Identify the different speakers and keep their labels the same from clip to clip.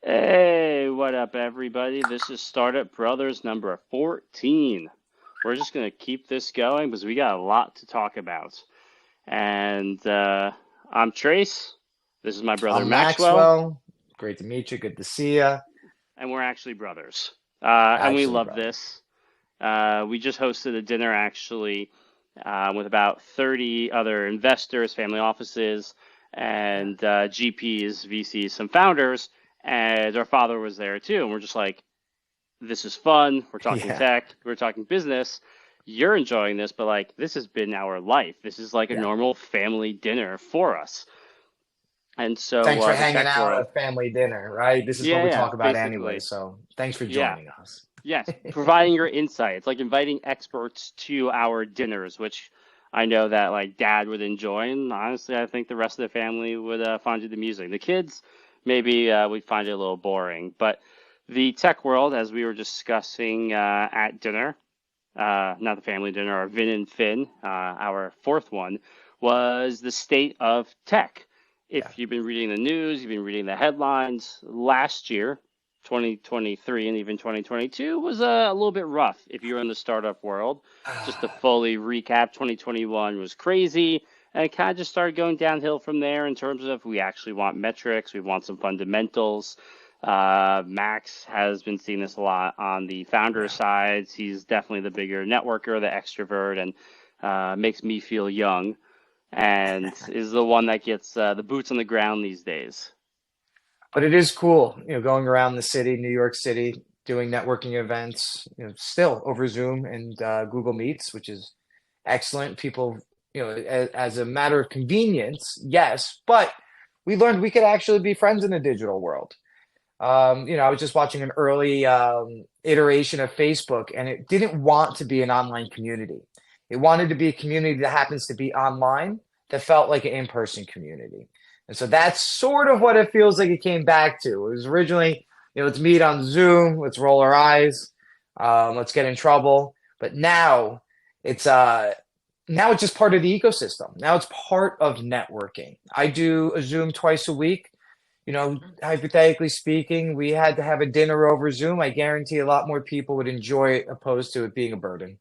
Speaker 1: Hey, what up, everybody? This is Startup Brothers number 14. We're just going to keep this going because we got a lot to talk about. And I'm Trace. This is my brother
Speaker 2: I'm
Speaker 1: Maxwell,
Speaker 2: Maxwell. Great to meet you. Good to see you.
Speaker 1: and we're actually brothers. And we
Speaker 2: Actually,
Speaker 1: love
Speaker 2: brother.
Speaker 1: this. We just hosted a dinner actually with about 30 other investors, family offices,
Speaker 2: Yeah.
Speaker 1: and GPs, VCs, some founders. And our father was there too. And we're just like, this is fun. We're talking
Speaker 2: Yeah.
Speaker 1: tech. We're talking business. You're enjoying this, but like this has been our life. This is like a
Speaker 2: Yeah.
Speaker 1: normal family dinner for us. And so
Speaker 2: Thanks for
Speaker 1: the
Speaker 2: hanging
Speaker 1: tech
Speaker 2: out
Speaker 1: world,
Speaker 2: at family dinner, right? This is what
Speaker 1: yeah,
Speaker 2: we
Speaker 1: yeah,
Speaker 2: talk about anyway.
Speaker 1: basically,
Speaker 2: So thanks for
Speaker 1: yeah,
Speaker 2: joining us.
Speaker 1: yes, providing your insights, like inviting experts to our dinners, which I know that like Dad would enjoy, and honestly, I think the rest of the family would find it amusing. The kids maybe would find it a little boring, but the tech world, as we were discussing at dinner, not the family dinner, our Vin and Finn, our fourth one, was the state of tech.
Speaker 2: Yeah.
Speaker 1: If you've been reading the news, you've been reading the headlines, last year, 2023 and even 2022 was a little bit rough if you were in the startup world. Just to fully recap, 2021 was crazy, and it kind of just started going downhill from there in terms of we actually want metrics, we want some fundamentals. Max has been seeing this a lot on the founder
Speaker 2: Yeah.
Speaker 1: sides. He's definitely the bigger networker, the extrovert, and makes me feel young, and is the one that gets the boots on the ground these days.
Speaker 2: But it is cool, going around the city, New York City, doing networking events, still over Zoom and Google Meets, which is excellent. People, as a matter of convenience, yes, but we learned we could actually be friends in the digital world. I was just watching an early iteration of Facebook, and it didn't want to be an online community. It wanted to be a community that happens to be online that felt like an in-person community. And so that's sort of what it feels like it came back to. It was originally, let's meet on Zoom, let's roll our eyes, let's get in trouble. But it's now it's just part of the ecosystem. Now it's part of networking. I do a Zoom twice a week. Hypothetically speaking, we had to have a dinner over Zoom. I guarantee a lot more people would enjoy it opposed to it being a burden.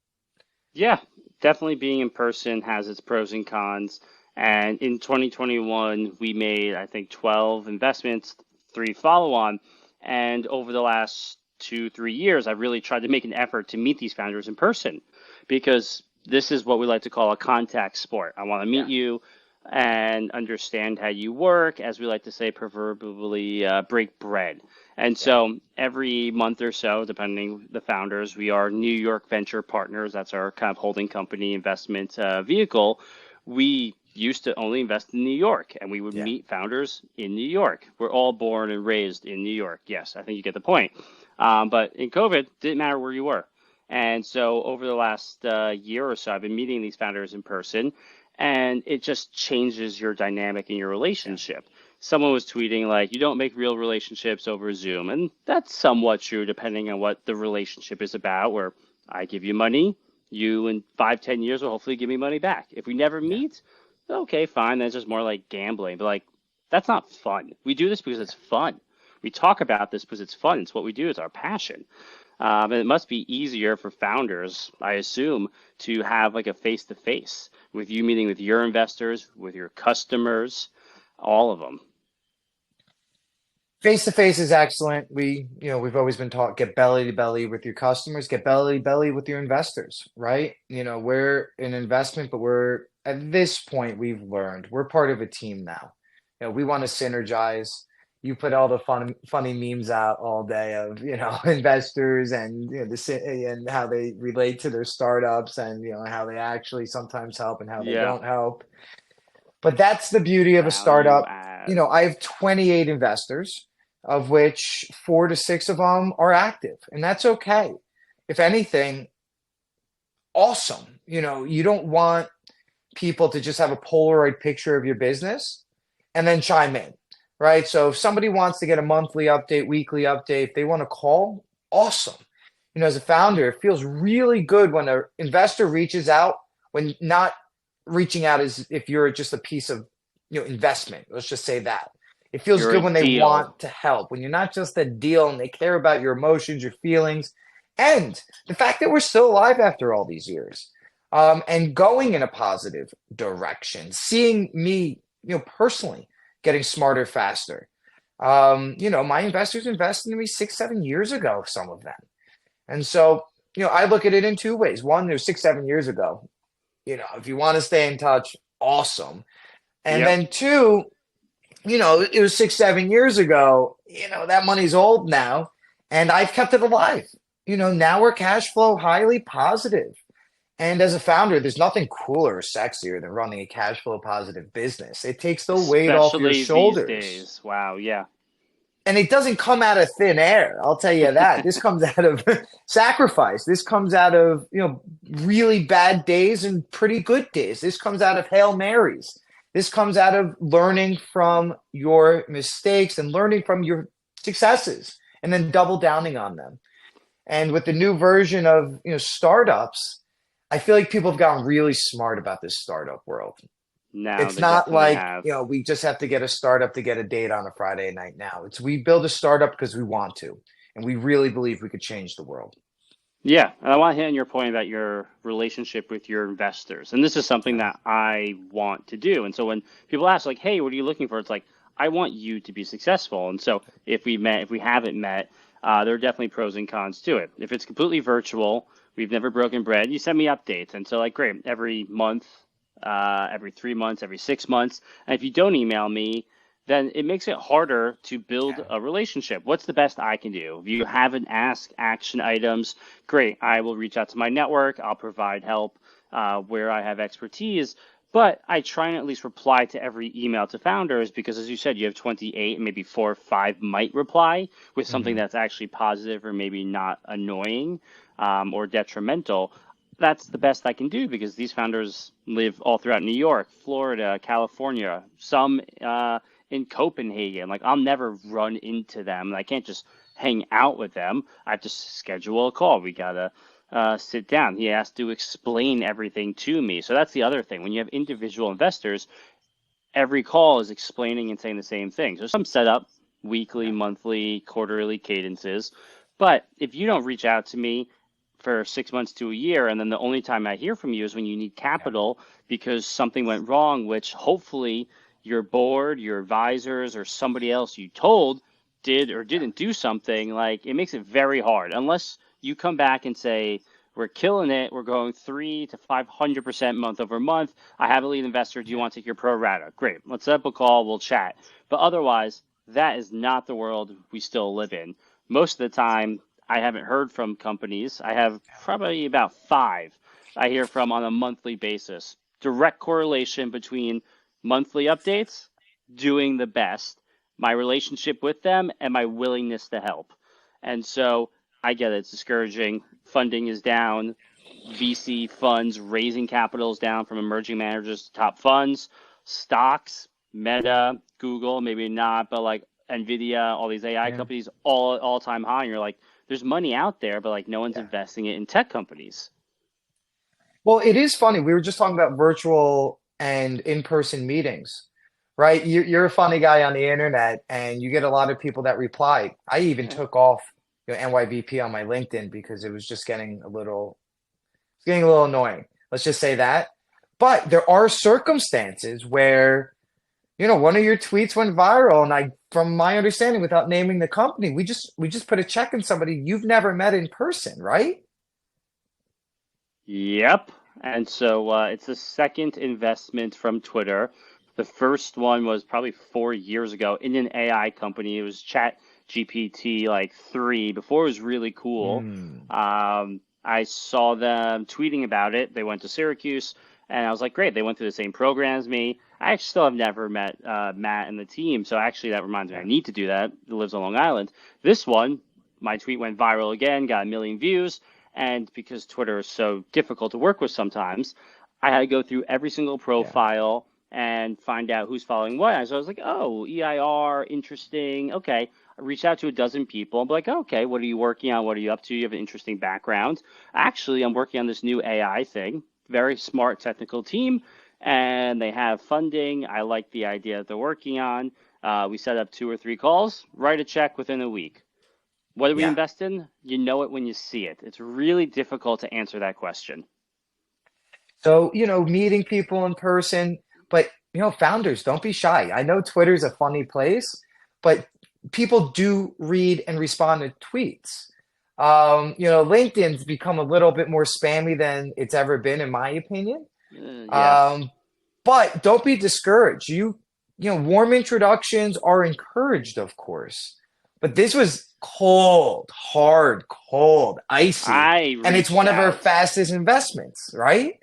Speaker 1: Yeah, definitely being in person has its pros and cons. And in 2021, we made, I think, 12 investments, three follow on. And over the last 2, 3 years, I've really tried to make an effort to meet these founders in person because this is what we like to call a contact sport. I want to meet
Speaker 2: Yeah,
Speaker 1: you and understand how you work, as we like to say, proverbially break bread. And
Speaker 2: yeah,
Speaker 1: so every month or so, depending the founders, we are New York Venture Partners. That's our kind of holding company investment vehicle. We used to only invest in New York, and we would
Speaker 2: yeah.
Speaker 1: meet founders in New York. We're all born and raised in New York. Yes, I think you get the point. But in COVID, didn't matter where you were. And so over the last year or so, I've been meeting these founders in person, and it just changes your dynamic in your
Speaker 2: Yeah.
Speaker 1: relationship. Someone was tweeting like, you don't make real relationships over Zoom, and that's somewhat true depending on what the relationship is about, where I give you money, you in 5, 10 years will hopefully give me money back. If we never
Speaker 2: Yeah,
Speaker 1: meet, okay, fine, that's just more like gambling. But like, that's not fun. We do this because
Speaker 2: yeah.
Speaker 1: it's fun. We talk about this because it's fun. It's what we do. It's our passion. And it must be easier for founders, I assume, to have like a face to face with you meeting with your investors, with your customers, all of them.
Speaker 2: Face to face is excellent. We've always been taught get belly to belly with your customers, get belly to belly with your investors, right? We're an investment, but we're at this point we've learned we're part of a team now. We want to synergize. You put all the funny memes out all day of, investors and and how they relate to their startups and how they actually sometimes help and how they
Speaker 1: Yeah,
Speaker 2: don't help. But that's the beauty of a
Speaker 1: value
Speaker 2: startup.
Speaker 1: add.
Speaker 2: I have 28 investors, of which 4 to 6 of them are active, and that's okay. If anything, awesome. You don't want people to just have a Polaroid picture of your business and then chime in, right? So if somebody wants to get a monthly update, weekly update, if they want to call, awesome. As a founder, it feels really good when an investor reaches out, when not reaching out as if you're just a piece of investment. Let's just say that. It feels
Speaker 1: You're a
Speaker 2: good when they
Speaker 1: deal.
Speaker 2: want to help, when you're not just a deal and they care about your emotions, your feelings, and the fact that we're still alive after all these years, and going in a positive direction, seeing me, personally getting smarter faster. My investors invested in me 6, 7 years ago, some of them. And so, I look at it in two ways. One, there's 6, 7 years ago. If you want to stay in touch, awesome. And
Speaker 1: Yep.
Speaker 2: then two, it was 6, 7 years ago. That money's old now, and I've kept it alive. Now we're cash flow highly positive. And as a founder, there's nothing cooler or sexier than running a cash flow positive business. It takes the weight off your
Speaker 1: Especially these
Speaker 2: shoulders.
Speaker 1: days. Wow. Yeah.
Speaker 2: And it doesn't come out of thin air. I'll tell you that. This comes out of sacrifice. This comes out of, really bad days and pretty good days. This comes out of Hail Marys. This comes out of learning from your mistakes and learning from your successes and then double downing on them. And with the new version of, startups, I feel like people have gotten really smart about this startup world.
Speaker 1: No,
Speaker 2: It's
Speaker 1: they
Speaker 2: not
Speaker 1: definitely
Speaker 2: like,
Speaker 1: have.
Speaker 2: we just have to get a startup to get a date on a Friday night now. It's we build a startup because we want to, and we really believe we could change the world.
Speaker 1: Yeah, and I want to hit on your point about your relationship with your investors. And this is something
Speaker 2: Yeah,
Speaker 1: that I want to do. And so when people ask, like, hey, what are you looking for? It's like, I want you to be successful. And so if we haven't met, there are definitely pros and cons to it. If it's completely virtual, we've never broken bread, you send me updates. And so, like, great, every month, every 3 months, every 6 months. And if you don't email me, then it makes it harder to build
Speaker 2: yeah,
Speaker 1: a relationship. What's the best I can do? If you haven't asked action items, great. I will reach out to my network. I'll provide help where I have expertise. But I try and at least reply to every email to founders because, as you said, you have 28, and maybe 4 or 5 might reply with something
Speaker 2: hmm
Speaker 1: that's actually positive or maybe not annoying or detrimental. That's the best I can do because these founders live all throughout New York, Florida, California, some in Copenhagen. Like I'll never run into them. I can't just hang out with them. I have to schedule a call. We gotta sit down. He has to explain everything to me. So that's the other thing. When you have individual investors, every call is explaining and saying the same thing. So some set up weekly,
Speaker 2: yeah,
Speaker 1: monthly, quarterly cadences. But if you don't reach out to me for 6 months to a year, and then the only time I hear from you is when you need
Speaker 2: yeah,
Speaker 1: capital because something went wrong, which hopefully your board, your advisors, or somebody else you told did or
Speaker 2: yeah,
Speaker 1: didn't do something, like it makes it very hard unless you come back and say, we're killing it. We're going 300 to 500% month over month. I have a lead investor. Do you
Speaker 2: yeah.
Speaker 1: want to take your pro rata? Great. Let's set up a call. We'll chat. But otherwise, that is not the world we still live in. Most of the time, I haven't heard from companies. I have probably about five I hear from on a monthly basis. Direct correlation between monthly updates, doing the best, my relationship with them, and my willingness to help. And so I get it, it's discouraging. Funding is down. VC funds raising capital is down from emerging managers to top funds. Stocks, Meta, Google, maybe not, but like Nvidia, all these AI
Speaker 2: Yeah.
Speaker 1: companies, all time high. And you're like, there's money out there, but like no one's
Speaker 2: Yeah.
Speaker 1: investing it in tech companies.
Speaker 2: Well, it is funny. We were just talking about virtual and in-person meetings, right? You're a funny guy on the internet, and you get a lot of people that reply. I even
Speaker 1: Yeah.
Speaker 2: took off, NYVP on my LinkedIn because it was just getting a little annoying. Let's just say that. But there are circumstances where, one of your tweets went viral, and from my understanding, without naming the company, we just put a check in somebody you've never met in person, right?
Speaker 1: Yep. And so it's the second investment from Twitter. The first one was probably 4 years ago in an AI company. It was Chat GPT like three before it was really cool.
Speaker 2: Hmm.
Speaker 1: I saw them tweeting about it. They went to Syracuse, and I was like, great. They went through the same program as me. I actually still have never met Matt and the team. So actually, that reminds me I
Speaker 2: Yeah.
Speaker 1: need to do that. It lives on Long Island. This one, my tweet went viral again, got a million views. And because Twitter is so difficult to work with sometimes, I had to go through every single
Speaker 2: Yeah.
Speaker 1: profile and find out who's following what. And so I was like, oh, EIR, interesting. Okay. I reached out to a dozen people and be like, okay, what are you working on? What are you up to? You have an interesting background. Actually, I'm working on this new AI thing. Very smart technical team, and they have funding. I like the idea that they're working on. We set up 2 or 3 calls, write a check within a week. What do we
Speaker 2: Yeah.
Speaker 1: invest in? You know it when you see it. It's really difficult to answer that question.
Speaker 2: So, meeting people in person, but, founders, don't be shy. I know Twitter's a funny place, but people do read and respond to tweets. LinkedIn's become a little bit more spammy than it's ever been, in my opinion.
Speaker 1: Yes.
Speaker 2: Um, but don't be discouraged. Warm introductions are encouraged, of course. But this was cold, hard, cold, icy,
Speaker 1: I
Speaker 2: and it's
Speaker 1: reached
Speaker 2: one of our
Speaker 1: out.
Speaker 2: fastest investments, right?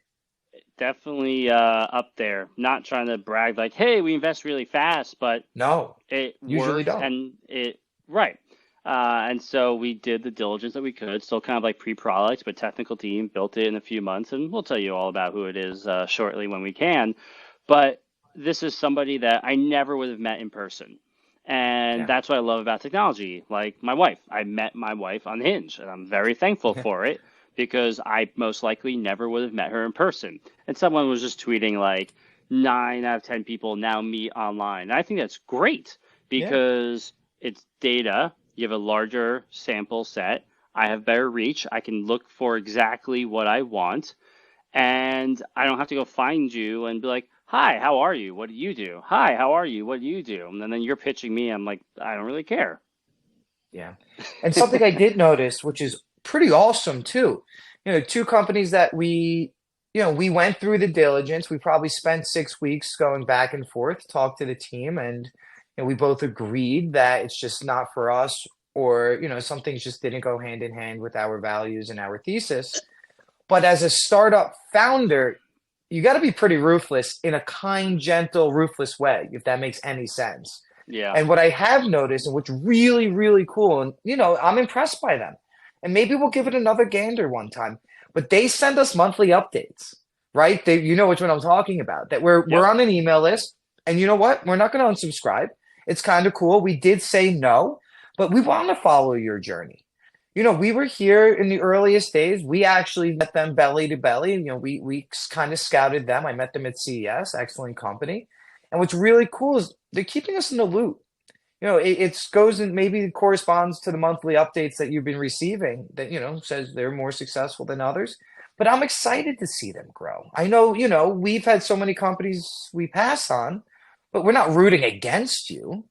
Speaker 1: Definitely up there. Not trying to brag like, hey, we invest really fast, but
Speaker 2: No,
Speaker 1: it
Speaker 2: usually
Speaker 1: worked
Speaker 2: don't.
Speaker 1: and it right. And so we did the diligence that we could, still kind of like pre-product, but technical team built it in a few months, and we'll tell you all about who it is shortly when we can. But this is somebody that I never would have met in person. And
Speaker 2: Yeah.
Speaker 1: that's what I love about technology. Like my wife, I met my wife on Hinge, and I'm very thankful for it because I most likely never would have met her in person. And someone was just tweeting like 9 out of 10 people now meet online. And I think that's great
Speaker 2: Yeah.
Speaker 1: because it's data. You have a larger sample set. I have better reach. I can look for exactly what I want. And I don't have to go find you and be like, hi, how are you? What do you do? Hi, how are you? What do you do? And then you're pitching me. I'm like, I don't really care.
Speaker 2: Yeah. And something I did notice, which is pretty awesome too, two companies that we went through the diligence. We probably spent 6 weeks going back and forth, talked to the team, and we both agreed that it's just not for us, or some things just didn't go hand in hand with our values and our thesis. But as a startup founder, you got to be pretty ruthless in a kind, gentle, ruthless way, if that makes any sense.
Speaker 1: Yeah.
Speaker 2: And what I have noticed, and what's really, really cool, and I'm impressed by them. And maybe we'll give it another gander one time. But they send us monthly updates, right? You know which one I'm talking about. That we're
Speaker 1: Yep.
Speaker 2: on an email list, and you know what? We're not going to unsubscribe. It's kind of cool. We did say no, but we want to follow your journey. We were here in the earliest days. We actually met them belly to belly. We kind of scouted them. I met them at CES, excellent company. And what's really cool is they're keeping us in the loop. It goes and maybe corresponds to the monthly updates that you've been receiving that, says they're more successful than others. But I'm excited to see them grow. I know, we've had so many companies we pass on, but we're not rooting against you.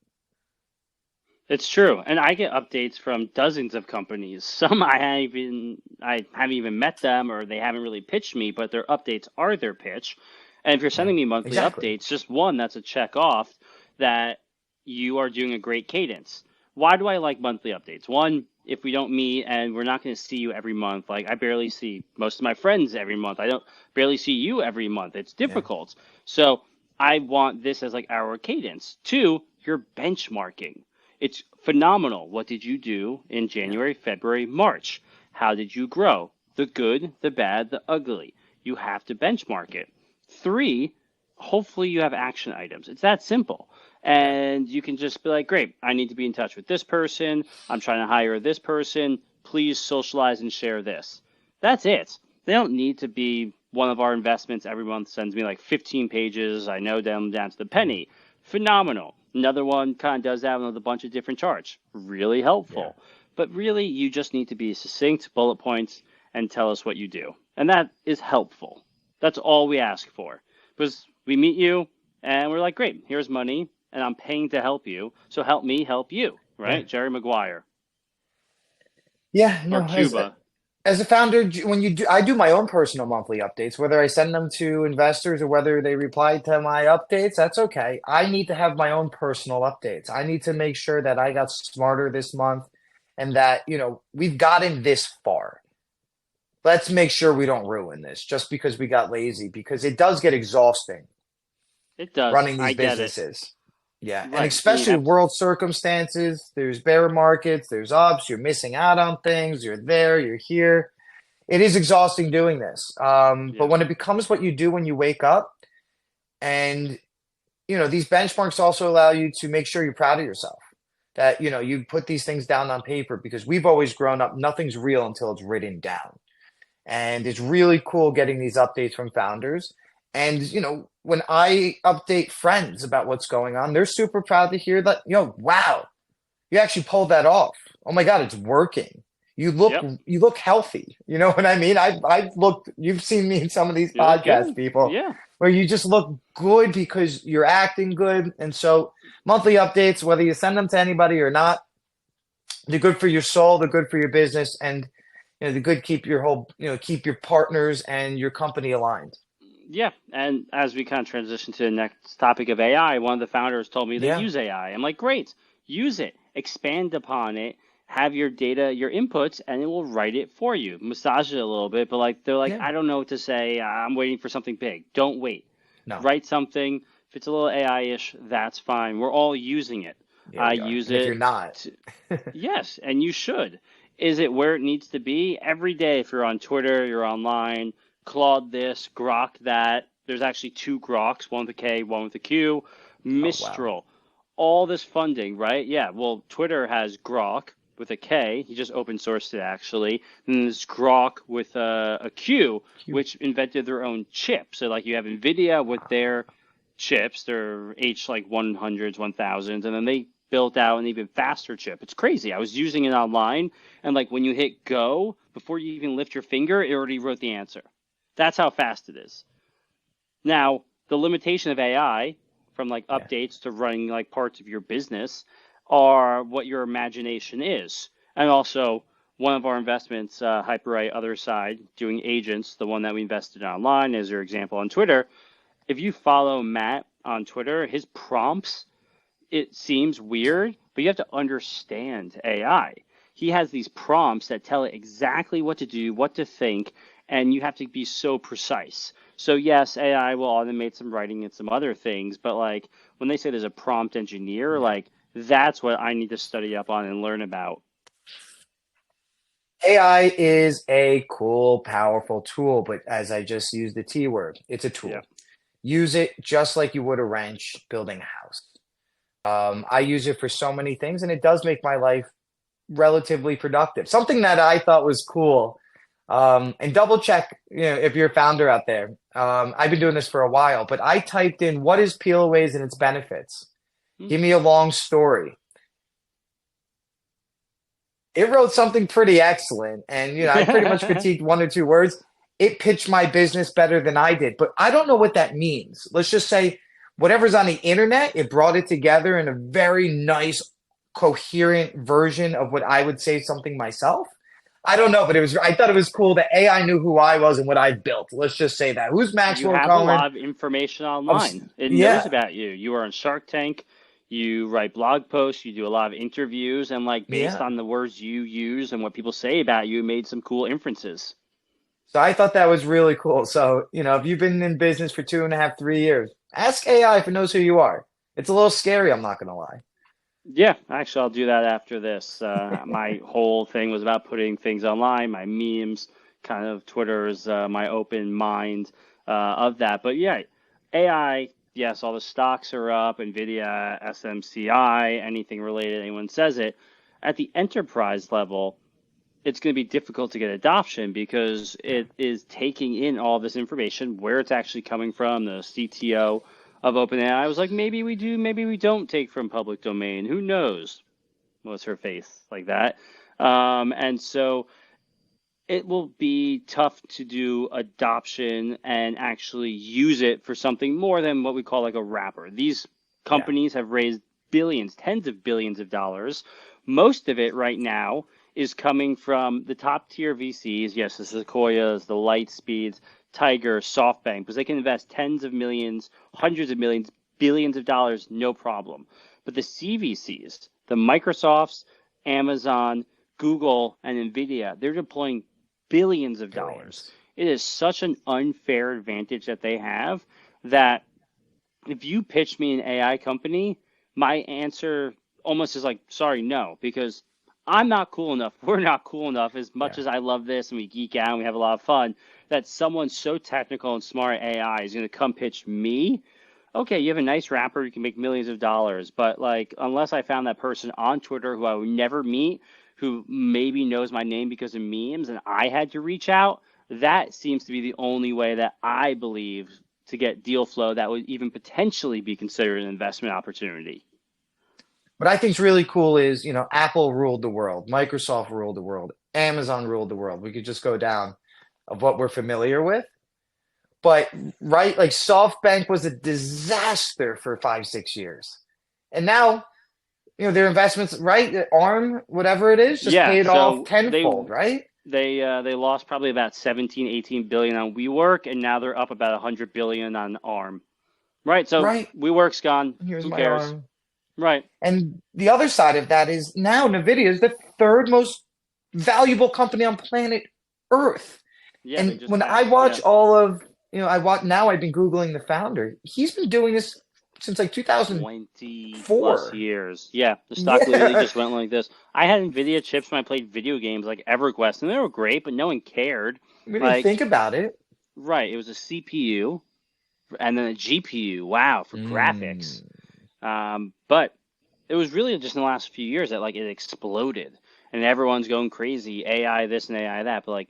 Speaker 1: It's true, and I get updates from dozens of companies. Some I haven't even met them, or they haven't really pitched me, but their updates are their pitch. And if you're
Speaker 2: Yeah,
Speaker 1: sending me monthly
Speaker 2: exactly.
Speaker 1: updates, just one, that's a check off that you are doing a great cadence. Why do I like monthly updates? One, if we don't meet and we're not going to see you every month, like I barely see most of my friends every month. I don't barely see you every month. It's
Speaker 2: Yeah,
Speaker 1: difficult. So I want this as like our cadence. Two, you're benchmarking. It's phenomenal. What did you do in
Speaker 2: yeah,
Speaker 1: January, February, March? How did you grow? The good, the bad, the ugly. You have to benchmark it. Three, hopefully you have action items. It's that simple.
Speaker 2: yeah,
Speaker 1: And you can just be like, great, I need to be in touch with this person. I'm trying to hire this person. Please socialize and share this. That's it. They don't need to be one of our investments every month sends me like 15 pages. I know them down to the
Speaker 2: yeah,
Speaker 1: penny. Phenomenal. Another one kind of does that with a bunch of different charts. Really
Speaker 2: yeah.
Speaker 1: helpful. But really, you just need to be succinct, bullet points, and tell us what you do. And that is helpful. That's all we ask for. Because we meet you and we're like, great, here's money, and I'm paying to help you. So help me help you,
Speaker 2: Yeah.
Speaker 1: right? Jerry Maguire
Speaker 2: Yeah,
Speaker 1: or
Speaker 2: no,
Speaker 1: Cuba.
Speaker 2: as a founder, when I do my own personal monthly updates, whether I send them to investors or whether they reply to my updates, that's okay. I need to have my own personal updates. I need to make sure that I got smarter this month and that, we've gotten this far. Let's make sure we don't ruin this just because we got lazy, because it does get exhausting
Speaker 1: It does.
Speaker 2: running
Speaker 1: I
Speaker 2: these
Speaker 1: get it.
Speaker 2: businesses. Yeah, and
Speaker 1: Right. And you
Speaker 2: especially
Speaker 1: have to.
Speaker 2: world circumstances. There's bear markets, there's ups, you're missing out on things, you're there, you're here. It is exhausting doing this. But
Speaker 1: Yep.
Speaker 2: when it becomes what you do when you wake up, and these benchmarks also allow you to make sure you're proud of yourself. That you put these things down on paper, because we've always grown up, nothing's real until it's written down. And it's really cool getting these updates from founders. And, when I update friends about what's going on, they're super proud to hear that, wow, you actually pulled that off. Oh my God, it's working. You look
Speaker 1: Yep.
Speaker 2: you look healthy. You know what I mean? I've looked, you've seen me in some of these
Speaker 1: You look
Speaker 2: podcast
Speaker 1: good.
Speaker 2: people
Speaker 1: Yeah.
Speaker 2: where you just look good because you're acting good. And so monthly updates, whether you send them to anybody or not, they're good for your soul, they're good for your business, and they're good keep your whole, keep your partners and your company aligned.
Speaker 1: Yeah, and as we kind of transition to the next topic of AI, one of the founders told me they
Speaker 2: Yeah,
Speaker 1: use AI. I'm like, great, use it, expand upon it, have your data, your inputs, and it will write it for you. Massage it a little bit, but like they're like,
Speaker 2: yeah,
Speaker 1: I don't know what to say. I'm waiting for something big. Don't wait.
Speaker 2: no,
Speaker 1: Write something. If it's a little AI-ish, that's fine. We're all using it.
Speaker 2: yeah,
Speaker 1: I
Speaker 2: we are.
Speaker 1: use
Speaker 2: And if you're
Speaker 1: it.
Speaker 2: not,
Speaker 1: Yes, and you should. Is it where it needs to be? Every day, if you're on Twitter, you're online, Claude this, Grok that. There's actually two Groks, one with a K, one with a Q.
Speaker 2: oh wow,
Speaker 1: Mistral. All this funding, right? Yeah, well, Twitter has Grok with a K. He just open sourced it, actually. And there's Grok with a Q,
Speaker 2: Q.
Speaker 1: which invented their own chip. So, like, you have NVIDIA with their chips, their H like 100s, 1000s, and then they built out an even faster chip. It's crazy. I was using it online, and like when you hit go, before you even lift your finger, it already wrote the answer. That's how fast it is. Now, the limitation of AI, from like
Speaker 2: Yeah,
Speaker 1: updates to running like parts of your business, are what your imagination is. And also, one of our investments, Hyperite, other side, doing agents, the one that we invested in online, as your example on Twitter. If you follow Matt on Twitter, his prompts, it seems weird, but you have to understand AI. He has these prompts that tell it exactly what to do, what to think, and you have to be so precise. So yes, AI will automate some writing and some other things, but like when they say there's a prompt engineer,
Speaker 2: yeah.
Speaker 1: like that's what I need to study up on and learn about.
Speaker 2: AI is a cool, powerful tool, but as I just used the T word, it's a
Speaker 1: Yeah.
Speaker 2: tool. Use it just like you would a wrench building a house. I use it for so many things, and it does make my life relatively productive. Something that I thought was cool, and double check, if you're a founder out there. I've been doing this for a while, but I typed in what is PeelAways and its benefits.
Speaker 1: Hmm.
Speaker 2: Give me a long story. It wrote something pretty excellent, and I pretty much critiqued one or two words. It pitched my business better than I did, but I don't know what that means. Let's just say whatever's on the internet, it brought it together in a very nice, coherent version of what I would say something myself. I don't know, but I thought it was cool that AI knew who I was and what I built. Let's just say that. Who's
Speaker 1: You
Speaker 2: Maxwell
Speaker 1: have a
Speaker 2: Cohen?
Speaker 1: lot of information
Speaker 2: Of
Speaker 1: online. It knows
Speaker 2: Yeah,
Speaker 1: about you. You are on Shark Tank. You write blog posts. You do a lot of interviews, and like based
Speaker 2: yeah.
Speaker 1: on the words you use and what people say about you, made some cool inferences.
Speaker 2: So I thought that was really cool. So, if you've been in business for 2.5, 3 years, ask AI if it knows who you are. It's a little scary, I'm not gonna lie.
Speaker 1: Yeah, actually, I'll do that after this. My whole thing was about putting things online, my memes, kind of Twitter's my open mind of that. But yeah, AI, yes, all the stocks are up, NVIDIA, SMCI, anything related, anyone says it. At the enterprise level, it's going to be difficult to get adoption because
Speaker 2: Yeah,
Speaker 1: it is taking in all this information, where it's actually coming from. The CTO of OpenAI was like, maybe we do, maybe we don't take from public domain. Who knows? What's her face like that? And so it will be tough to do adoption and actually use it for something more than what we call like a wrapper. These
Speaker 2: yeah,
Speaker 1: companies have raised billions, tens of billions of dollars. Most of it right now is coming from the top tier VCs. Yes, the Sequoias, the Lightspeeds, Tiger, SoftBank, because they can invest tens of millions, hundreds of millions, billions of dollars, no problem. But the CVCs, the Microsofts, Amazon, Google, and Nvidia, they're deploying billions of dollars.
Speaker 2: billions.
Speaker 1: It is such an unfair advantage that they have that if you pitch me an AI company, my answer almost is like, sorry, no, because I'm not cool enough. We're not cool enough as much
Speaker 2: Yeah.
Speaker 1: as I love this and we geek out and we have a lot of fun that someone so technical and smart AI is going to come pitch me. Okay, you have a nice rapper, you can make millions of dollars, but like, unless I found that person on Twitter who I would never meet, who maybe knows my name because of memes, and I had to reach out, that seems to be the only way that I believe to get deal flow that would even potentially be considered an investment opportunity.
Speaker 2: What I think is really cool is, Apple ruled the world, Microsoft ruled the world, Amazon ruled the world. We could just go down of what we're familiar with. But right, like SoftBank was a disaster for 5, 6 years. And now, their investments, right? ARM, whatever it is, just
Speaker 1: Yeah,
Speaker 2: paid off
Speaker 1: so
Speaker 2: tenfold, right?
Speaker 1: they lost probably about 17, 18 billion on WeWork, and now they're up about 100 billion on ARM. Right, so
Speaker 2: Right.
Speaker 1: WeWork's gone.
Speaker 2: Here's
Speaker 1: Who
Speaker 2: my
Speaker 1: cares?
Speaker 2: ARM.
Speaker 1: Right.
Speaker 2: And the other side of that is now NVIDIA is the third most valuable company on planet Earth.
Speaker 1: Yeah, they
Speaker 2: And
Speaker 1: just
Speaker 2: when I
Speaker 1: passed.
Speaker 2: watch
Speaker 1: Yeah.
Speaker 2: all of, I watch now, I've been Googling the founder. He's been doing this since like
Speaker 1: 20 plus
Speaker 2: 2004.
Speaker 1: years. Yeah, the stock literally
Speaker 2: Yeah.
Speaker 1: just went like this. I had Nvidia chips when I played video games like EverQuest, and they were great, but no one cared.
Speaker 2: We didn't
Speaker 1: Like,
Speaker 2: think about it.
Speaker 1: right, it was a CPU and then a GPU. Wow, for graphics.
Speaker 2: Mm,
Speaker 1: But it was really just in the last few years that like it exploded, and everyone's going crazy. AI this and AI that. But like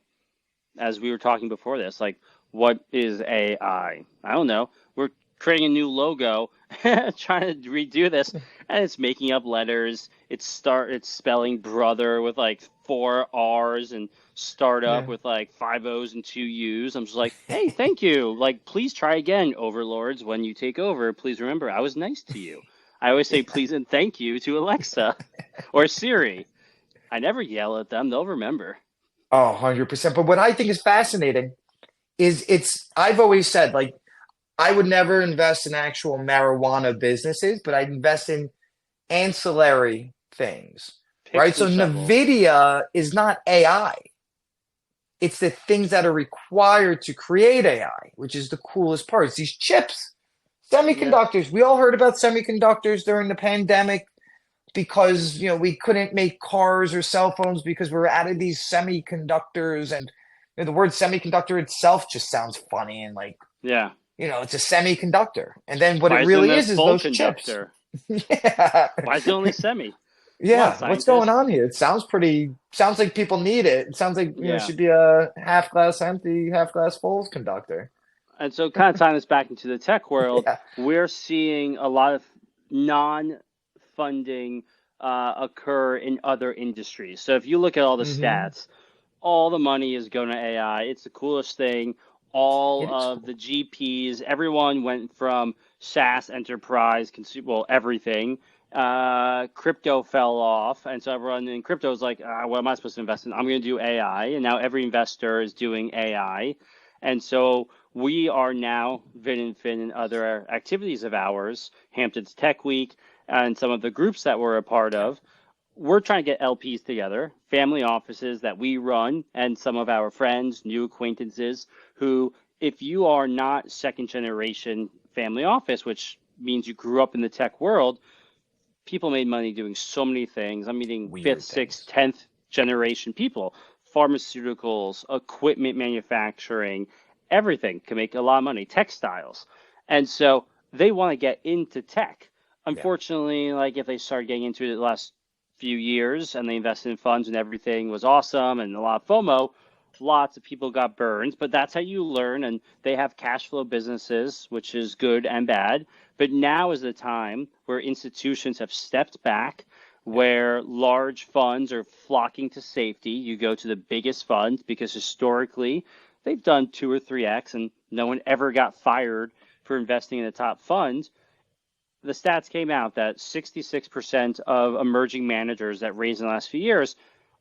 Speaker 1: as we were talking before this, like, what is AI? I don't know. We're creating a new logo, trying to redo this, and it's making up letters. It's spelling brother with like four R's and startup
Speaker 2: yeah.
Speaker 1: with like five O's and two U's. I'm just like, hey, thank you. Like, please try again, overlords. When you take over, please remember I was nice to you. I always say please and thank you to Alexa or Siri. I never yell at them. They'll remember.
Speaker 2: Oh, 100%. But what I think is fascinating is I've always said, like, I would never invest in actual marijuana businesses, but I'd invest in ancillary things, right?
Speaker 1: Picks
Speaker 2: So
Speaker 1: and shovels.
Speaker 2: NVIDIA is not AI. It's the things that are required to create AI, which is the coolest part. It's these chips,
Speaker 1: Yeah.
Speaker 2: semiconductors. We all heard about semiconductors during the pandemic because we couldn't make cars or cell phones because we were out of these semiconductors, and the word semiconductor itself just sounds funny and like
Speaker 1: Yeah.
Speaker 2: it's a semiconductor, and then what it
Speaker 1: Why isn't
Speaker 2: really
Speaker 1: it a
Speaker 2: is
Speaker 1: full
Speaker 2: those chips.
Speaker 1: conductor?
Speaker 2: Yeah.
Speaker 1: Why is it only semi? Come on,
Speaker 2: Yeah, what's going
Speaker 1: scientists.
Speaker 2: on here? Sounds like people need it. It sounds like it
Speaker 1: Yeah.
Speaker 2: should be a half glass empty, half glass full conductor.
Speaker 1: And so, kind of tying this back into the tech world,
Speaker 2: Yeah.
Speaker 1: we're seeing a lot of non-funding occur in other industries. So if you look at all the
Speaker 2: Hmm.
Speaker 1: stats, all the money is going to AI. It's the coolest thing. All
Speaker 2: It is
Speaker 1: of the
Speaker 2: cool.
Speaker 1: GPs, everyone went from SaaS enterprise, well, everything. Crypto fell off, and so everyone in crypto is like, what am I supposed to invest in? I'm going to do AI, and now every investor is doing AI, and so we are now Vin and Fin and other activities of ours, Hamptons Tech Week, and some of the groups that we're a part
Speaker 2: Yeah.
Speaker 1: of, we're trying to get LPs together, family offices that we run, and some of our friends, new acquaintances who, if you are not second generation family office, which means you grew up in the tech world, people made money doing so many things. I'm meeting fifth,
Speaker 2: Weird
Speaker 1: sixth,
Speaker 2: things.
Speaker 1: 10th generation people, pharmaceuticals, equipment manufacturing, everything can make a lot of money, textiles. And so they want to get into tech.
Speaker 2: Yeah.
Speaker 1: Unfortunately, like if they started getting into it the last few years and they invested in funds and everything was awesome and a lot of FOMO, lots of people got burned, but that's how you learn. And they have cash flow businesses, which is good and bad. But now is the time where institutions have stepped back,
Speaker 2: Yeah.
Speaker 1: where large funds are flocking to safety. You go to the biggest funds because historically they've done 2 or 3x and no one ever got fired for investing in the top fund. The stats came out that 66% of emerging managers that raised in the last few years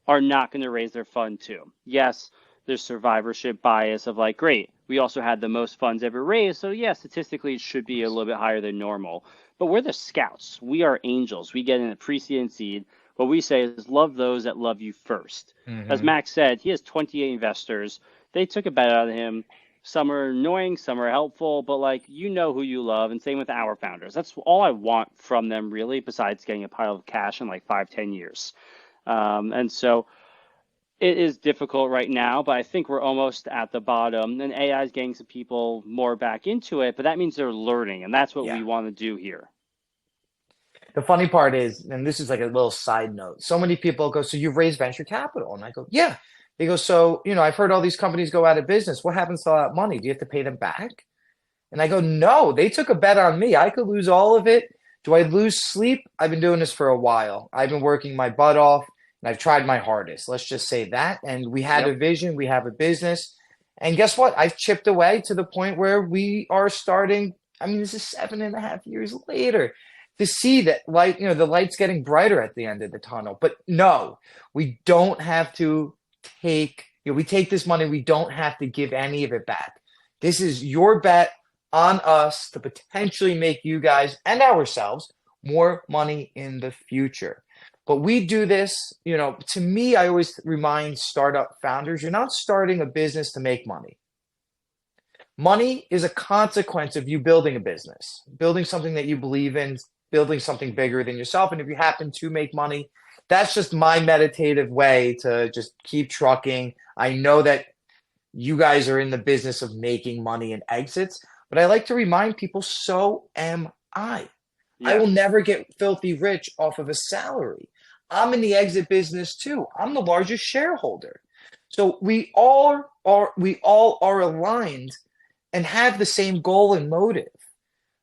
Speaker 1: are not going to raise their fund too. Yes, there's survivorship bias of like, great, we also had the most funds ever raised, so yeah, statistically it should be a little bit higher than normal. But we're the scouts. We are angels. We get in a pre-seed seed. What we say is love those that love you first. As
Speaker 2: Hmm.
Speaker 1: Max said, he has 28 investors. They took a bet out of him. Some are annoying, some are helpful, but like you know who you love, and same with our founders. That's all I want from them, really, besides getting a pile of cash in like 5, 10 years. And so it is difficult right now, but I think we're almost at the bottom. And AI is getting some people more back into it, but that means they're learning, and that's what
Speaker 2: Yeah.
Speaker 1: we want to do here.
Speaker 2: The funny part is, and this is like a little side note, so many people go, so you've raised venture capital. And I go, yeah. They go, so, I've heard all these companies go out of business. What happens to all that money? Do you have to pay them back? And I go, no, they took a bet on me. I could lose all of it. Do I lose sleep? I've been doing this for a while. I've been working my butt off and I've tried my hardest. Let's just say that. And we had a
Speaker 1: Yep.
Speaker 2: vision, we have a business. And guess what? I've chipped away to the point where we are starting. I mean, this is 7.5 years later to see that light, the light's getting brighter at the end of the tunnel. But no, we don't have to we take this money, we don't have to give any of it back. This is your bet on us to potentially make you guys and ourselves more money in the future. But we do this, to me, I always remind startup founders, you're not starting a business to make money. Money is a consequence of you building a business, building something that you believe in, building something bigger than yourself. And if you happen to make money, that's just my meditative way to just keep trucking. I know that you guys are in the business of making money and exits, but I like to remind people, so am I. I will
Speaker 1: Yes.
Speaker 2: never get filthy rich off of a salary. I'm in the exit business too. I'm the largest shareholder. So we all are aligned and have the same goal and motive.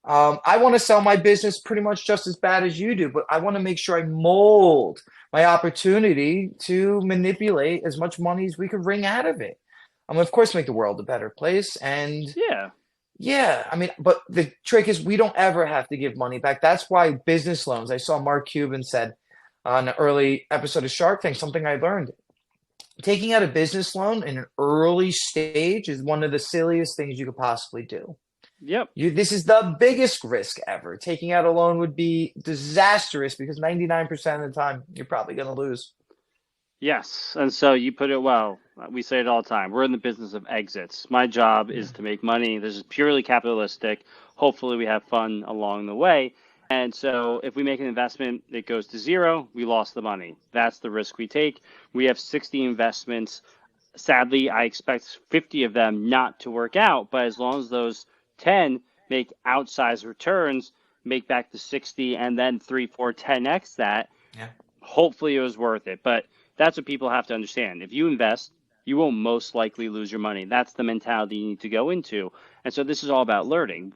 Speaker 2: I want to sell my business pretty much just as bad as you do, but I want to make sure I mold my opportunity to manipulate as much money as we could wring out of it. Of course, make the world a better place. And
Speaker 1: Yeah.
Speaker 2: yeah, I mean, but the trick is we don't ever have to give money back. That's why business loans, I saw Mark Cuban said on an early episode of Shark Tank, something I learned. Taking out a business loan in an early stage is one of the silliest things you could possibly do.
Speaker 1: Yep.
Speaker 2: This is the biggest risk ever. Taking out a loan would be disastrous because 99% of the time you're probably going to lose.
Speaker 1: Yes, and so you put it well. We say it all the time. We're in the business of exits. My job
Speaker 2: Yeah.
Speaker 1: is to make money. This is purely capitalistic. Hopefully, we have fun along the way. And so, if we make an investment, it goes to zero, we lost the money. That's the risk we take. We have 60 investments. Sadly, I expect 50 of them not to work out, but as long as those 10 make outsized returns, make back the 60, and then 3, 4, 10x that,
Speaker 2: Yeah.
Speaker 1: hopefully it was worth it. But that's what people have to understand. If you invest, you will most likely lose your money. That's the mentality you need to go into. And so this is all about learning.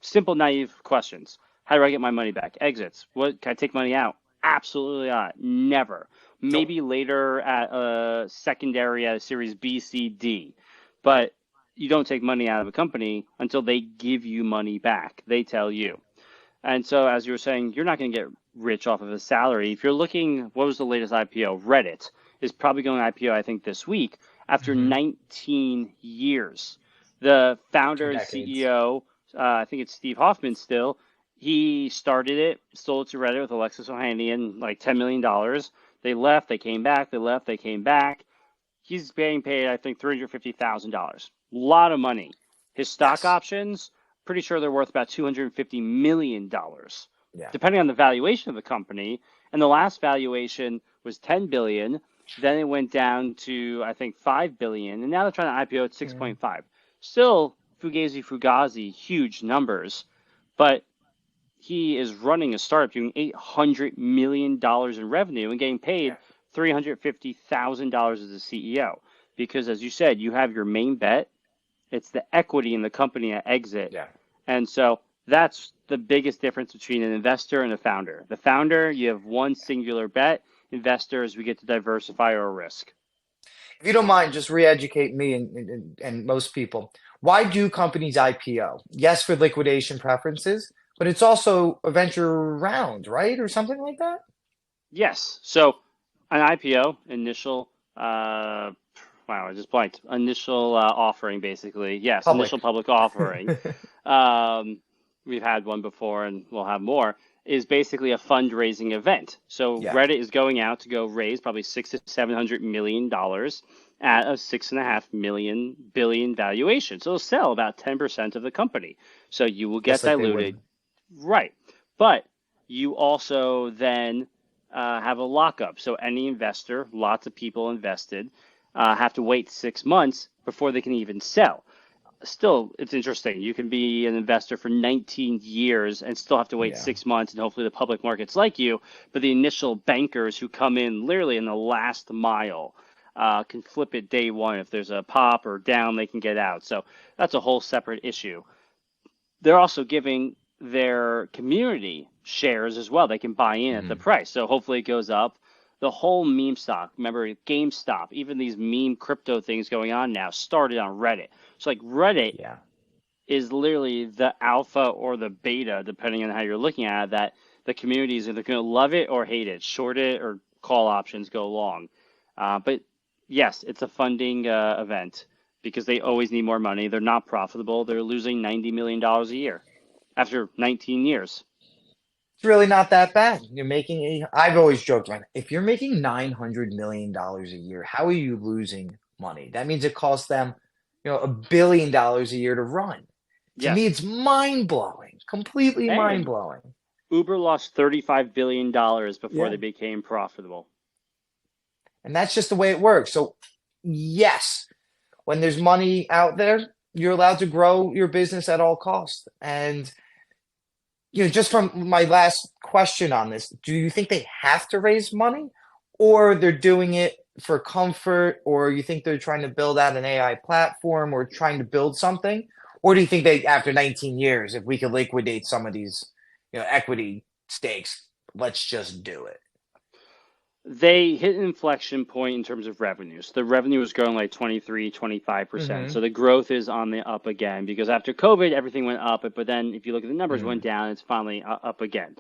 Speaker 1: Simple, naive questions. How do I get my money back? Exits. What can I take money out? Absolutely not. Never.
Speaker 2: Nope.
Speaker 1: Maybe later at a secondary at a series B, C, D. But you don't take money out of a company until they give you money back. They tell you. And so, as you were saying, you're not going to get rich off of a salary. If you're looking, what was the latest IPO? Reddit is probably going IPO, I think, this week after
Speaker 2: Hmm.
Speaker 1: 19 years. The
Speaker 2: Two
Speaker 1: founder and
Speaker 2: decades.
Speaker 1: CEO, I think it's Steve Hoffman still, he started it, sold it to Reddit with Alexis Ohanian, like $10 million. Dollars. They left, they came back, they left, they came back. He's being paid, I think, $350,000. A lot of money. His stock
Speaker 2: Yes.
Speaker 1: options, pretty sure they're worth about $250 million,
Speaker 2: Yeah.
Speaker 1: depending on the valuation of the company. And the last valuation was 10 billion. Then it went down to, I think, 5 billion. And now they're trying to IPO at
Speaker 2: Mm.
Speaker 1: 6.5. Still, Fugazi, huge numbers. But he is running a startup doing $800 million in revenue and getting paid
Speaker 2: Yeah.
Speaker 1: $350,000 as a CEO. Because as you said, you have your main bet. It's the equity in the company at exit.
Speaker 2: Yeah.
Speaker 1: And so that's the biggest difference between an investor and a founder. The founder, you have one singular bet. Investors, we get to diversify our risk.
Speaker 2: If you don't mind, just re-educate me and most people. Why do companies IPO? Yes, for liquidation preferences, but it's also a venture round, right? Or something like that?
Speaker 1: Yes. So an IPO, initial, wow, I just blanked. Initial offering, basically. Yes, initial
Speaker 2: Public.
Speaker 1: public offering. Um, we've had one before and we'll have more, is basically a fundraising event. So
Speaker 2: Yeah.
Speaker 1: Reddit is going out to go raise probably 600 to $700 million at a 6.5 billion valuation. So it'll sell about 10% of the company. So you will get
Speaker 2: Just like they
Speaker 1: diluted.
Speaker 2: would.
Speaker 1: Right. But you also then have a lockup. So any investor, lots of people invested, have to wait 6 months before they can even sell. Still, it's interesting. You can be an investor for 19 years and still have to wait
Speaker 2: Yeah.
Speaker 1: 6 months, and hopefully the public markets like you. But the initial bankers who come in literally in the last mile can flip it day one. If there's a pop or down, they can get out. So that's a whole separate issue. they're also giving their community shares as well. They can buy in at the
Speaker 2: Hmm.
Speaker 1: price. So hopefully it goes up. The whole meme stock, remember GameStop, even these meme crypto things going on now started on Reddit. So like Reddit
Speaker 2: Yeah.
Speaker 1: is literally the alpha or the beta, depending on how you're looking at it, that the community is either going to love it or hate it, short it or call options go long. But yes, it's a funding event because they always need more money. They're not profitable. They're losing $90 million dollars a year after 19 years.
Speaker 2: It's really not that bad. I've always joked around, if you're making $900 million a year, how are you losing money? That means it costs them, $1 billion a year to run. To me,
Speaker 1: Yes.
Speaker 2: it's mind blowing, completely mind
Speaker 1: Hey,
Speaker 2: blowing.
Speaker 1: Uber lost $35 billion dollars before they
Speaker 2: Yeah.
Speaker 1: became profitable.
Speaker 2: And that's just the way it works. So, yes, when there's money out there, you're allowed to grow your business at all costs. And just from my last question on this, do you think they have to raise money, or they're doing it for comfort, or you think they're trying to build out an AI platform or trying to build something? Or do you think they, after 19 years, if we could liquidate some of these, equity stakes, let's just do it?
Speaker 1: They hit an inflection point in terms of revenues. The revenue was growing like 23, 25%.
Speaker 2: Mm-hmm.
Speaker 1: So the growth is on the up again because after COVID, everything went up. But then if you look at the numbers, went
Speaker 2: Mm,
Speaker 1: down. It's finally up again.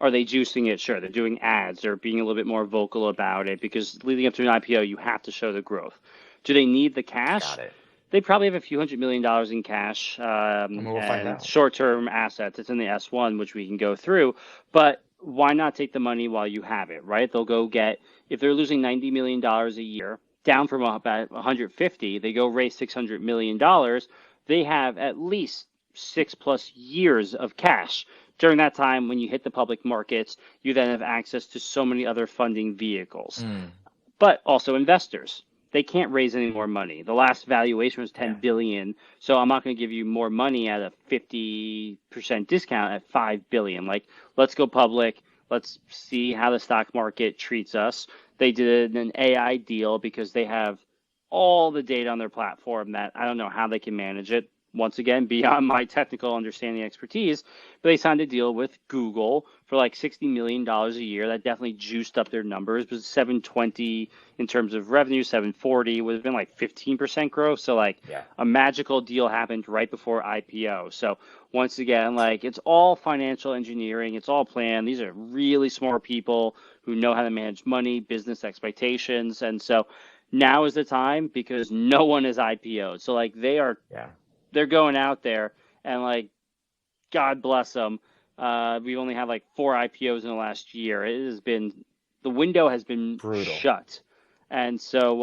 Speaker 1: Are they juicing it? Sure. They're doing ads. They're being a little bit more vocal about it because leading up to an IPO, you have to show the growth. Do they need the cash?
Speaker 2: got it.
Speaker 1: They probably have a few $100 million in cash
Speaker 2: And we'll find
Speaker 1: and
Speaker 2: out.
Speaker 1: short-term assets. It's in the S1, which we can go through. But why not take the money while you have it, right? They'll go get, if they're losing $90 million a year, down from about 150, they go raise $600 million. They have at least 6+ years of cash. During that time, when you hit the public markets, you then have access to so many other funding vehicles,
Speaker 2: Mm,
Speaker 1: but also investors. They can't raise any more money. The last valuation was 10
Speaker 2: yeah.
Speaker 1: billion, so I'm not going to give you more money at a 50% discount at 5 billion. Like, let's go public. Let's see how the stock market treats us. They did an AI deal because they have all the data on their platform that I don't know how they can manage it. Once again, beyond my technical understanding expertise, but they signed a deal with Google for like $60 million a year. That definitely juiced up their numbers. It was 720 in terms of revenue, 740 would have been like 15% growth. So like
Speaker 2: Yeah.
Speaker 1: a magical deal happened right before IPO. So once again, like it's all financial engineering, it's all planned. These are really smart people who know how to manage money, business expectations, and so now is the time because no one is IPO'd. So like
Speaker 2: Yeah.
Speaker 1: they're going out there and like God bless them. We only had like 4 IPOs in the last year. It has been the window has been
Speaker 2: Brutal.
Speaker 1: shut, and so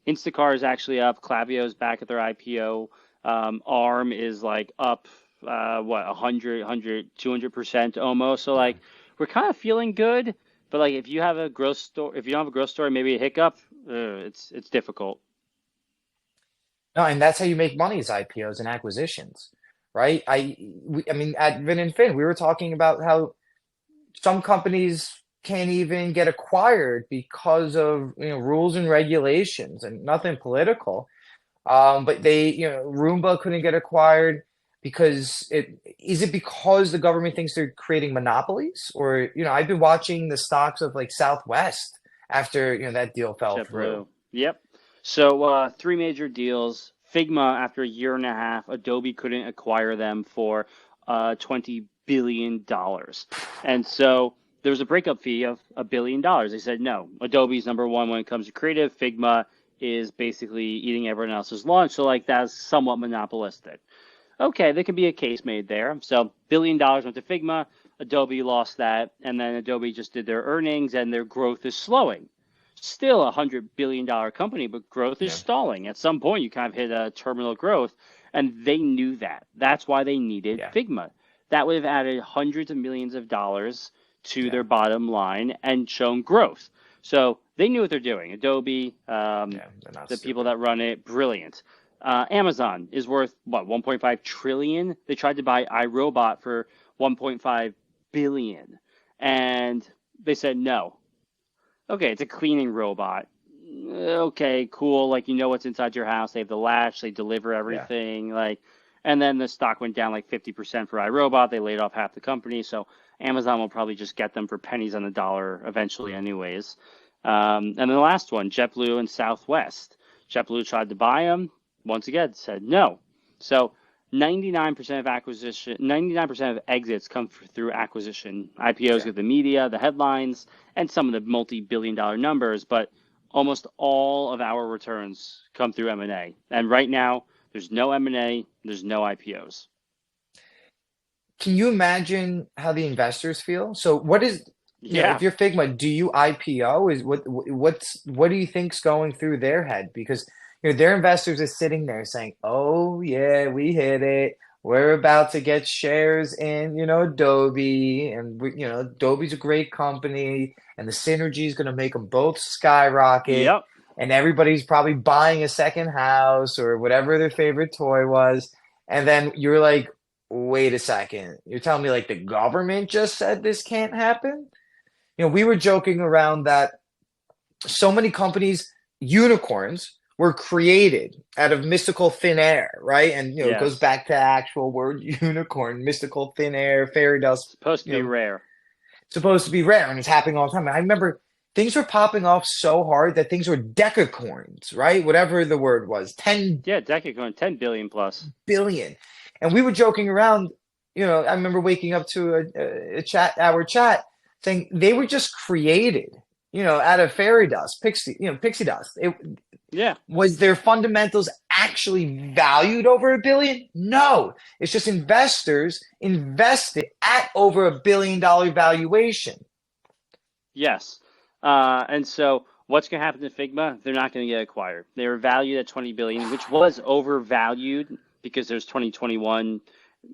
Speaker 1: Instacar is actually up. Klaviyo is back at their IPO. ARM is like up, what 200% almost. So
Speaker 2: Yeah.
Speaker 1: like we're kind of feeling good, but like if you have a growth story, if you don't have a growth story, maybe a hiccup, it's difficult.
Speaker 2: No, and that's how you make money is IPOs and acquisitions, right? I mean, at Vin and Fin, we were talking about how some companies can't even get acquired because of rules and regulations, and nothing political. But Roomba couldn't get acquired because it because the government thinks they're creating monopolies, or I've been watching the stocks of like Southwest after that deal fell through.
Speaker 1: JetBlue. Yep. So three major deals. Figma, after a year and a half, Adobe couldn't acquire them for $20 billion. And so there was a breakup fee of $1 billion. They said no. Adobe's number one when it comes to creative. Figma is basically eating everyone else's lunch. So like that's somewhat monopolistic. Okay, there could be a case made there. So $1 billion went to Figma. Adobe lost that, and then Adobe just did their earnings, and their growth is slowing. Still a $100 billion company, but growth is
Speaker 2: Yeah,
Speaker 1: stalling. At some point, you kind of hit a terminal growth, and they knew that. That's why they needed
Speaker 2: yeah,
Speaker 1: Figma. That would have added hundreds of millions of dollars to
Speaker 2: yeah,
Speaker 1: their bottom line and shown growth. So they knew what they're doing. Adobe,
Speaker 2: yeah. They're not
Speaker 1: the people
Speaker 2: stupid.
Speaker 1: that run it, brilliant. Amazon is worth what 1.5 trillion. They tried to buy iRobot for 1.5 billion, and they said no. Okay, it's a cleaning robot. Okay, cool. Like you know what's inside your house. They have the latch. They deliver
Speaker 2: Yeah.
Speaker 1: everything. Like, And then the stock went down like 50% for iRobot. They laid off half the company. So Amazon will probably just get them for pennies on the dollar eventually, anyways. And then the last one, JetBlue and Southwest. JetBlue tried to buy them. Once again, said no. So 99% of acquisition, 99% of exits come through acquisition. IPOs
Speaker 2: Yeah.
Speaker 1: get the media, the headlines, and some of the multi-billion dollar numbers, but almost all of our returns come through M&A. And right now, there's no M&A, there's no IPOs.
Speaker 2: Can you imagine how the investors feel? So what is, if
Speaker 1: Yeah,
Speaker 2: you're Figma, do you IPO? What do you think's going through their head? Because their investors are sitting there saying, "Oh yeah, we hit it. We're about to get shares in, Adobe, and Adobe's a great company, and the synergy is going to make them both skyrocket,
Speaker 1: yep,
Speaker 2: and everybody's probably buying a second house or whatever their favorite toy was." And then you're like, wait a second. You're telling me like the government just said this can't happen? We were joking around that so many companies, unicorns, were created out of mystical thin air, right? And it goes
Speaker 1: yes.
Speaker 2: back to the actual word unicorn, mystical thin air, fairy dust,
Speaker 1: Supposed to
Speaker 2: you
Speaker 1: be
Speaker 2: know,
Speaker 1: rare.
Speaker 2: supposed to be rare, and it's happening all the time. And I remember things were popping off so hard that things were decacorns, right? Whatever the word was, 10
Speaker 1: Yeah, decade going 10 billion plus.
Speaker 2: billion. And we were joking around, I remember waking up to our chat saying they were just created, out of fairy dust, pixie dust.
Speaker 1: Yeah,
Speaker 2: Was their fundamentals actually valued over a billion? No, it's just investors invested at over $1 billion valuation.
Speaker 1: yes. And so what's going to happen to Figma? They're not going to get acquired. They were valued at 20 billion, which was overvalued because there's 2021,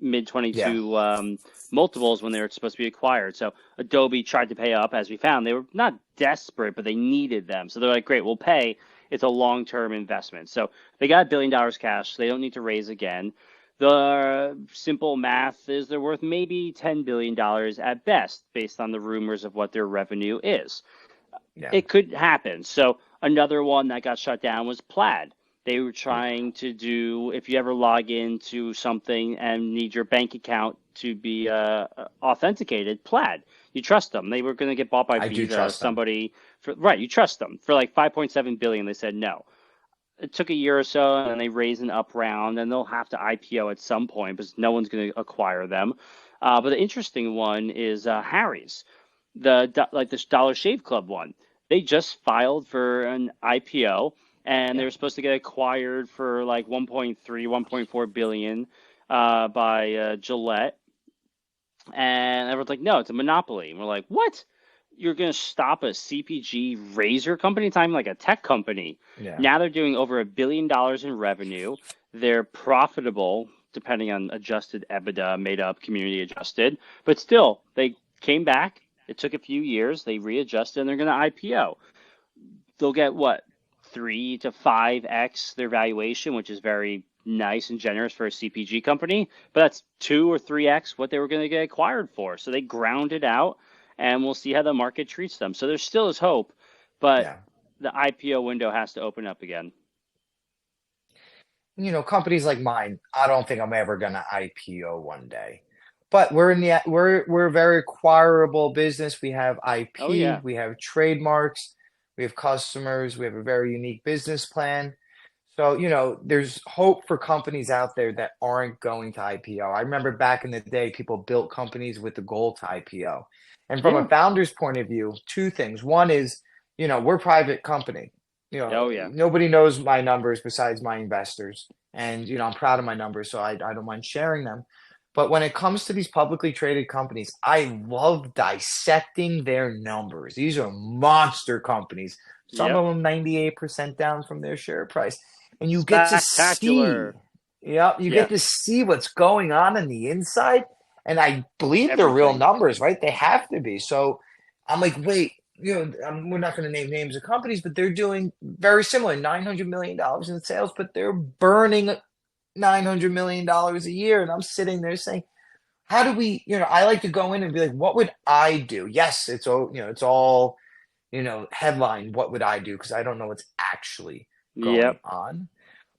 Speaker 1: mid
Speaker 2: Yeah,
Speaker 1: 22 multiples when they were supposed to be acquired. So Adobe tried to pay up, as we found. They were not desperate, but they needed them. So they're like, great, we'll pay. It's a long-term investment. So they got $1 billion cash. So they don't need to raise again. The simple math is they're worth maybe $10 billion at best, based on the rumors of what their revenue is.
Speaker 2: yeah,
Speaker 1: It could happen. So another one that got shut down was Plaid. They were trying to do, if you ever log into something and need your bank account to be authenticated, Plaid. You trust them. They were going to get bought by
Speaker 2: I do
Speaker 1: Visa,
Speaker 2: trust them.
Speaker 1: somebody for, right, you trust them for like 5.7 billion. They said no. It took a year or so and then they raised an up round and they'll have to IPO at some point because no one's going to acquire them. But the interesting one is Harry's, the Dollar Shave Club one. They just filed for an IPO and they
Speaker 2: Yeah,
Speaker 1: were supposed to get acquired for like 1.3, 1.4 billion by Gillette. And everyone's like, no, it's a monopoly. And we're like, what? You're going to stop a CPG razor company? It's not even like a tech company.
Speaker 2: yeah.
Speaker 1: Now they're doing over $1 billion in revenue. They're profitable, depending on adjusted EBITDA, made up, community adjusted. But still, they came back. It took a few years. They readjusted and they're going to IPO. They'll get what? 3 to 5x their valuation, which is very nice and generous for a CPG company, but that's 2 or 3x what they were going to get acquired for. So they ground it out, and we'll see how the market treats them. So there still is hope, but
Speaker 2: Yeah.
Speaker 1: the IPO window has to open up again.
Speaker 2: Companies like mine, I don't think I'm ever gonna IPO one day. But we're a very acquirable business. We have
Speaker 1: Oh
Speaker 2: IP,
Speaker 1: yeah,
Speaker 2: we have trademarks, we have customers, we have a very unique business plan. So, there's hope for companies out there that aren't going to IPO. I remember back in the day, people built companies with the goal to IPO. And from a
Speaker 1: yeah,
Speaker 2: founder's point of view, two things. One is, we're a private company.
Speaker 1: oh yeah,
Speaker 2: Nobody knows my numbers besides my investors. And, I'm proud of my numbers, so I don't mind sharing them. But when it comes to these publicly traded companies, I love dissecting their numbers. These are monster companies. Some
Speaker 1: yep,
Speaker 2: of them 98% down from their share price. And you get to see,
Speaker 1: spectacular.
Speaker 2: yeah, you get to
Speaker 1: Yes,
Speaker 2: see what's going on the inside. And I believe they're real
Speaker 1: everything.
Speaker 2: numbers, right? They have to be. So I'm like, wait, we're not going to name names of companies, but they're doing very similar, $900 million in sales, but they're burning $900 million a year. And I'm sitting there saying, how do we, I like to go in and be like, what would I do? Yes, it's all, headline, what would I do? Because I don't know what's actually going
Speaker 1: Yep.
Speaker 2: on.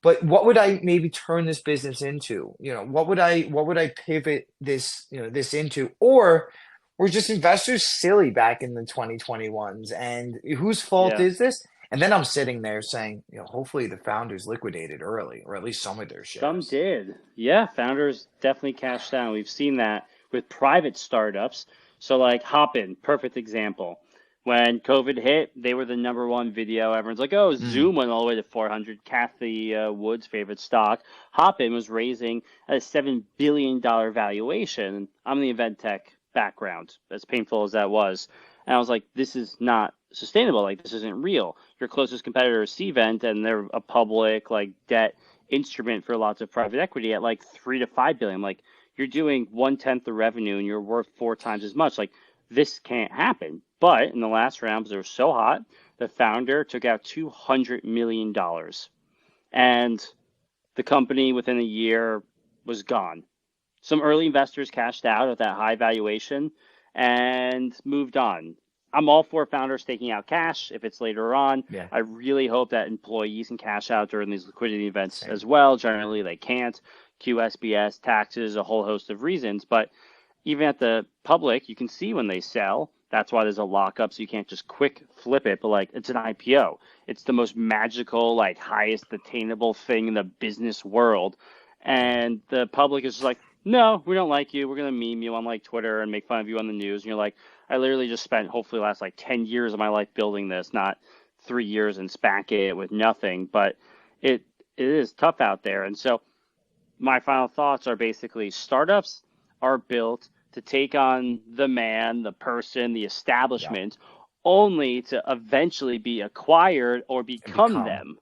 Speaker 2: but what would I maybe turn this business into? What would I pivot this, this into? Or were just investors silly back in the 2021s? And whose fault
Speaker 1: Yeah.
Speaker 2: is this? And then I'm sitting there saying, hopefully the founders liquidated early, or at least some of their
Speaker 1: Some
Speaker 2: shares.
Speaker 1: did. Yeah, founders definitely cashed out. We've seen that with private startups. So, like Hopin, perfect example. When COVID hit, they were the number one video. Everyone's like, oh,
Speaker 2: Mm,
Speaker 1: Zoom went all the way to 400. Kathy Wood's favorite stock. Hopin was raising a $7 billion valuation. I'm in the event tech background, as painful as that was. And I was like, this is not sustainable. Like, this isn't real. Your closest competitor is Cvent, and they're a public, like, debt instrument for lots of private equity at like 3 to 5 billion. Like you're doing 1/10 the revenue and you're worth 4 times as much. Like this can't happen. But in the last round, because they were so hot, the founder took out $200 million, and the company within a year was gone. Some early investors cashed out at that high valuation and moved on. I'm all for founders taking out cash if it's later on.
Speaker 2: yeah,
Speaker 1: I really hope that employees can cash out during these liquidity events
Speaker 2: same.
Speaker 1: as well. Generally, they can't. QSBS, taxes, a whole host of reasons. But even at the public, you can see when they sell. That's why there's a lockup, so you can't just quick flip it. But like, it's an IPO. It's the most magical, like, highest attainable thing in the business world,
Speaker 2: Yeah.
Speaker 1: and the public is just like, no, we don't like you. We're gonna meme you on like Twitter and make fun of you on the news. And you're like, I literally just spent hopefully the last like 10 years of my life building this, not 3 years and SPAC it with nothing. But it it is tough out there. And so my final thoughts are basically startups are built to take on the man, the person, the
Speaker 2: Yeah.
Speaker 1: establishment, only to eventually be acquired or
Speaker 2: And
Speaker 1: become
Speaker 2: become.
Speaker 1: them.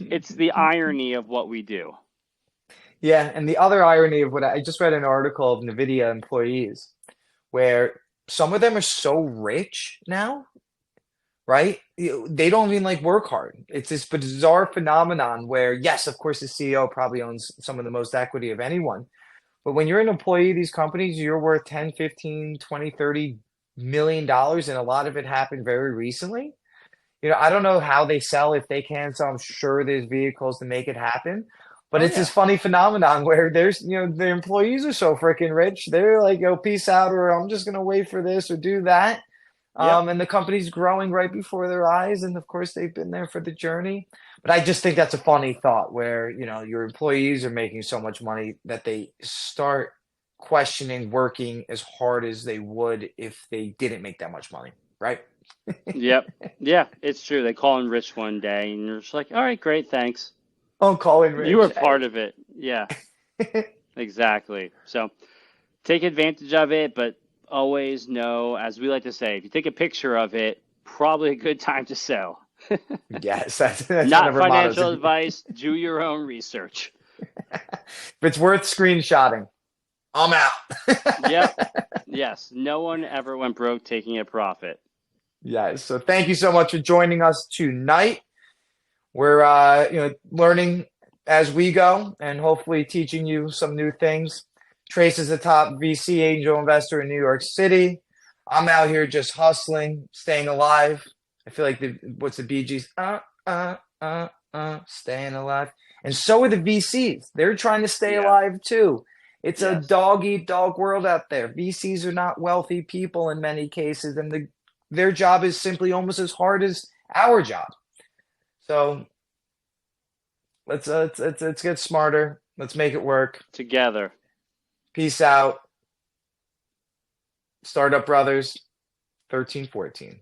Speaker 1: It's the irony of what we do.
Speaker 2: Yeah, and the other irony of what I just read an article of NVIDIA employees where some of them are so rich now, right? They don't even like work hard. It's this bizarre phenomenon where, yes, of course, the CEO probably owns some of the most equity of anyone. But when you're an employee of these companies, you're worth 10, 15, 20, $30 million, and a lot of it happened very recently. I don't know how they sell if they can sell. I'm sure there's vehicles to make it happen. But
Speaker 1: Oh
Speaker 2: it's this
Speaker 1: yeah.
Speaker 2: funny phenomenon where the employees are so freaking rich. They're like, "Yo, peace out," or "I'm just gonna wait for this or do that."
Speaker 1: Yep.
Speaker 2: And the company's growing right before their eyes, and of course they've been there for the journey. But I just think that's a funny thought where, your employees are making so much money that they start questioning working as hard as they would if they didn't make that much money, right?
Speaker 1: Yep. Yeah, it's true. They call in rich one day, and you're just like, all right, great, thanks.
Speaker 2: Oh, Colin
Speaker 1: You
Speaker 2: Rich.
Speaker 1: were part of it. Yeah, exactly. So take advantage of it, but always know, as we like to say, if you take a picture of it, probably a good time to sell.
Speaker 2: Yes, that's one
Speaker 1: Not
Speaker 2: of our mottos.
Speaker 1: financial advice. Do your own research.
Speaker 2: If it's worth screenshotting, I'm out.
Speaker 1: Yep. Yes. No one ever went broke taking a profit.
Speaker 2: Yes. So thank you so much for joining us tonight. We're learning as we go and hopefully teaching you some new things. Trace is the top VC angel investor in New York City. I'm out here just hustling, staying alive. I feel like what's the Bee Gees? Staying alive. And so are the VCs. They're trying to stay
Speaker 1: Yeah.
Speaker 2: alive too. It's a
Speaker 1: Yes.
Speaker 2: dog eat dog world out there. VCs are not wealthy people in many cases, and their job is simply almost as hard as our job. So let's get smarter. Let's make it work.
Speaker 1: Together.
Speaker 2: Peace out. Startup Brothers, 1314.